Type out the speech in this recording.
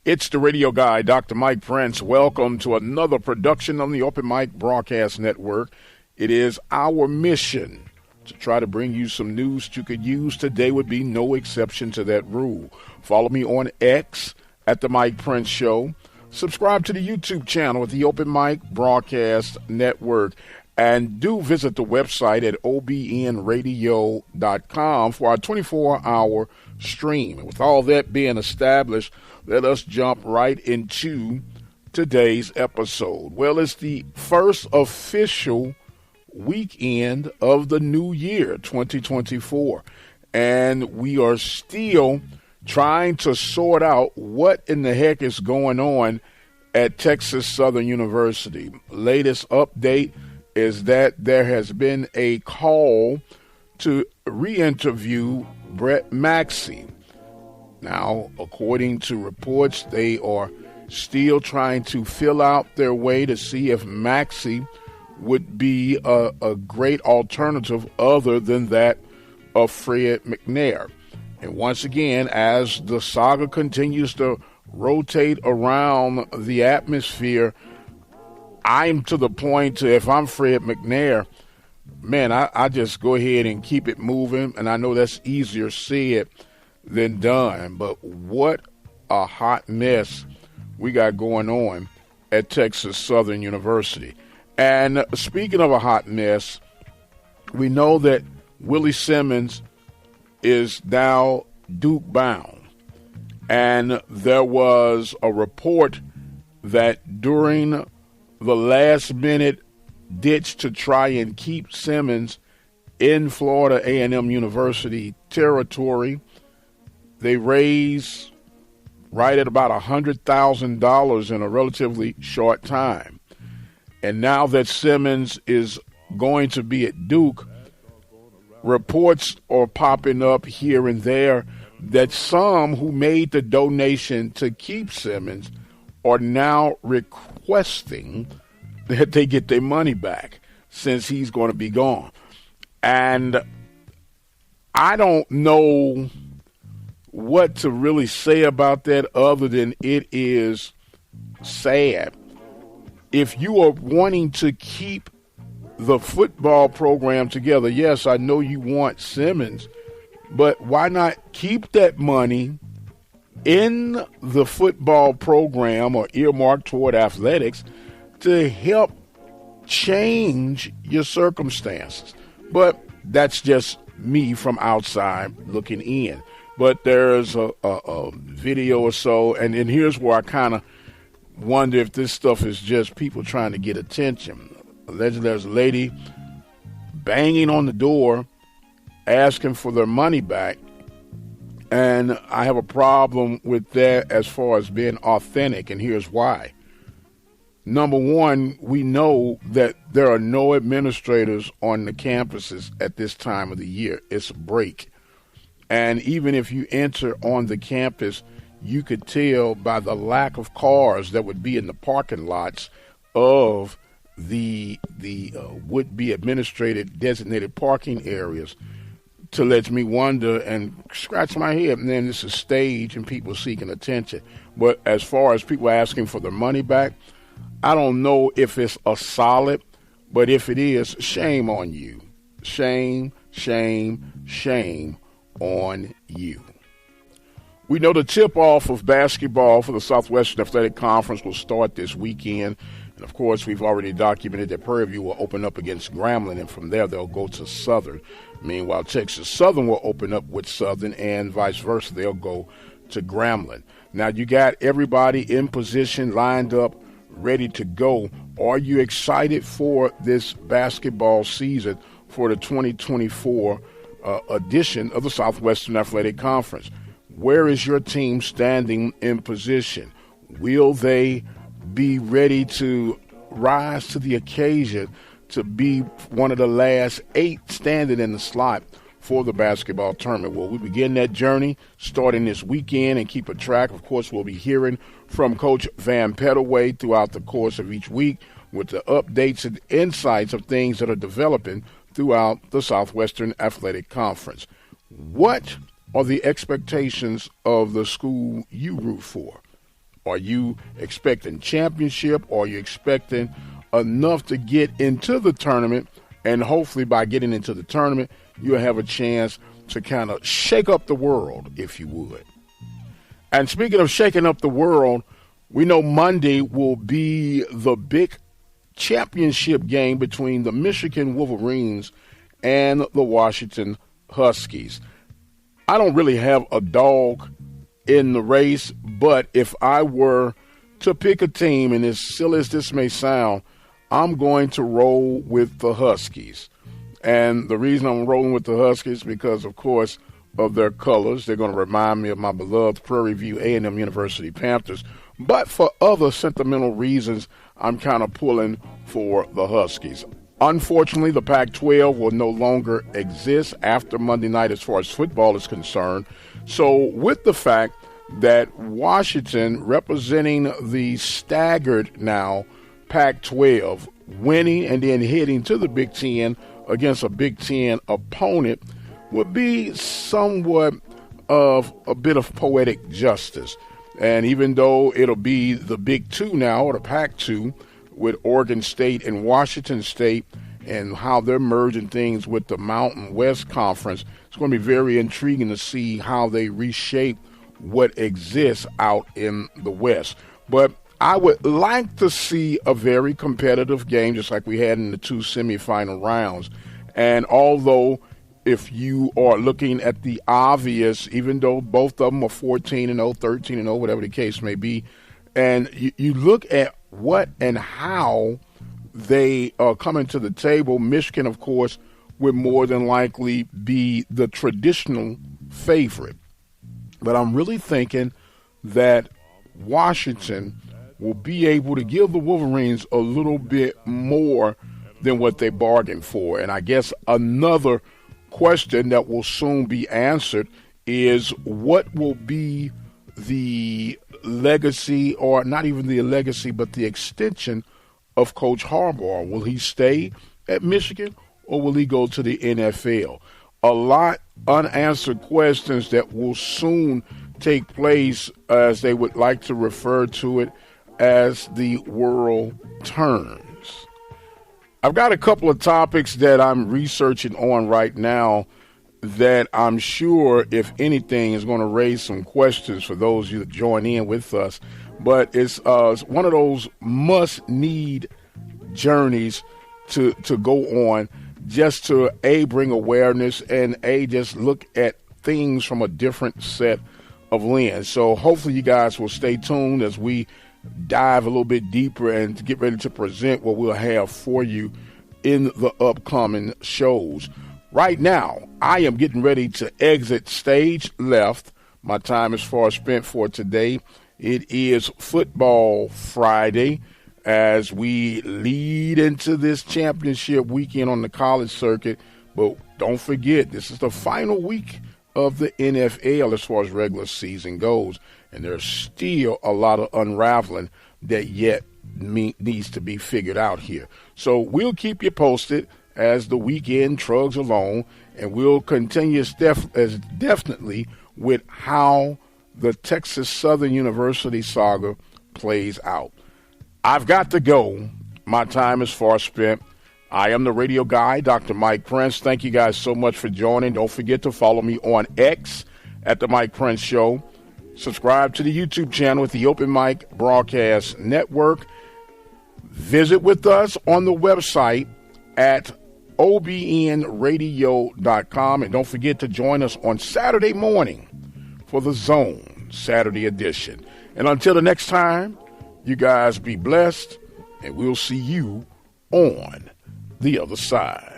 It's the radio guy, Dr. Mike Prince. Welcome to another production on the Open Mic Broadcast Network. It is our mission to try to bring you some news that you could use. Today would be no exception to that rule. Follow me on X at The Mike Prince Show. Subscribe to the YouTube channel at the Open Mic Broadcast Network. And do visit the website at obnradio.com for our 24-hour stream. And with all that being established, let us jump right into today's episode. Well, it's the first official weekend of the new year, 2024. And we are still trying to sort out what in the heck is going on at Texas Southern University. Latest update is that there has been a call to re-interview Brett Maxey. Now, according to reports, they are still trying to fill out their way to see if Maxey would be a great alternative other than that of Fred McNair. And once again, as the saga continues to rotate around the atmosphere, I'm to the point to, if I'm Fred McNair, man, I just go ahead and keep it moving. And I know that's easier said than done. But what a hot mess we got going on at Texas Southern University. And speaking of a hot mess, we know that Willie Simmons is now Duke bound. And there was a report that during the last-minute ditch to try and keep Simmons in Florida A&M University territory, they raised right at about $100,000 in a relatively short time. And now that Simmons is going to be at Duke, reports are popping up here and there that some who made the donation to keep Simmons are now requesting that they get their money back since he's going to be gone. And I don't know what to really say about that other than it is sad. If you are wanting to keep the football program together, yes, I know you want Simmons, but why not keep that money in the football program or earmarked toward athletics to help change your circumstances? But that's just me from outside looking in. But there's a video or so, and here's where I kind of wonder if this stuff is just people trying to get attention. Allegedly, there's a lady banging on the door asking for their money back. And I have a problem with that as far as being authentic, and here's why. Number one, we know that there are no administrators on the campuses at this time of the year. It's a break. And even if you enter on the campus, you could tell by the lack of cars that would be in the parking lots of the would-be administrated designated parking areas, to let me wonder and scratch my head. And then this is stage and people seeking attention. But as far as people asking for their money back, I don't know if it's a solid, but if it is, shame on you. Shame, shame, shame on you. We know the tip-off of basketball for the Southwestern Athletic Conference will start this weekend. And, of course, we've already documented that Prairie View will open up against Grambling, and from there they'll go to Southern. Meanwhile, Texas Southern will open up with Southern, and vice versa. They'll go to Grambling. Now, you got everybody in position, lined up, ready to go. Are you excited for this basketball season for the 2024 edition of the Southwestern Athletic Conference? Where is your team standing in position? Will they be ready to rise to the occasion to be one of the last 8 standing in the slot for the basketball tournament? Well, we begin that journey starting this weekend and keep a track. Of course, we'll be hearing from Coach Van Pettaway throughout the course of each week with the updates and insights of things that are developing throughout the Southwestern Athletic Conference. What are the expectations of the school you root for? Are you expecting championship, or are you expecting enough to get into the tournament? And hopefully by getting into the tournament, you'll have a chance to kind of shake up the world, if you would. And speaking of shaking up the world, we know Monday will be the big championship game between the Michigan Wolverines and the Washington Huskies. I don't really have a dog in the race, but if I were to pick a team, and as silly as this may sound, I'm going to roll with the Huskies. And the reason I'm rolling with the Huskies is because, of course, of their colors. They're going to remind me of my beloved Prairie View A&M University Panthers. But for other sentimental reasons, I'm kind of pulling for the Huskies. Unfortunately, the Pac-12 will no longer exist after Monday night as far as football is concerned. So with the fact that Washington, representing the staggered now Pac-12, winning and then heading to the Big Ten against a Big Ten opponent, would be somewhat of a bit of poetic justice. And even though it'll be the Big Two now, or the Pac-2, with Oregon State and Washington State, and how they're merging things with the Mountain West Conference, it's going to be very intriguing to see how they reshape what exists out in the West. But I would like to see a very competitive game, just like we had in the two semifinal rounds. And although if you are looking at the obvious, even though both of them are 14-0, 13-0, whatever the case may be, and you look at what and how they are coming to the table, Michigan, of course, would more than likely be the traditional favorite. But I'm really thinking that Washington will be able to give the Wolverines a little bit more than what they bargained for. And I guess another question that will soon be answered is what will be the legacy, or not even the legacy, but the extension of Coach Harbaugh. Will he stay at Michigan, or will he go to the NFL? A lot unanswered questions that will soon take place, as they would like to refer to it, as the world turns. I've got a couple of topics that I'm researching on right now that I'm sure, if anything, is going to raise some questions for those of you that join in with us. But it's one of those must-need journeys to go on, just to, A, bring awareness, and, A, just look at things from a different set of lens. So hopefully you guys will stay tuned as we dive a little bit deeper and get ready to present what we'll have for you in the upcoming shows. Right now, I am getting ready to exit stage left. My time is far spent for today. It is Football Friday as we lead into this championship weekend on the college circuit. But don't forget, this is the final week of the NFL as far as regular season goes. And there's still a lot of unraveling that yet needs to be figured out here. So we'll keep you posted as the weekend trugs along, and we'll continue as definitely with how the Texas Southern University saga plays out. I've got to go. My time is far spent. I am the radio guy, Dr. Mike Prince. Thank you guys so much for joining. Don't forget to follow me on X at The Mike Prince Show. Subscribe to the YouTube channel at the Open Mic Broadcast Network. Visit with us on the website at obnradio.com. And don't forget to join us on Saturday morning for the Zone Saturday edition. And until the next time, you guys be blessed, and we'll see you on the other side.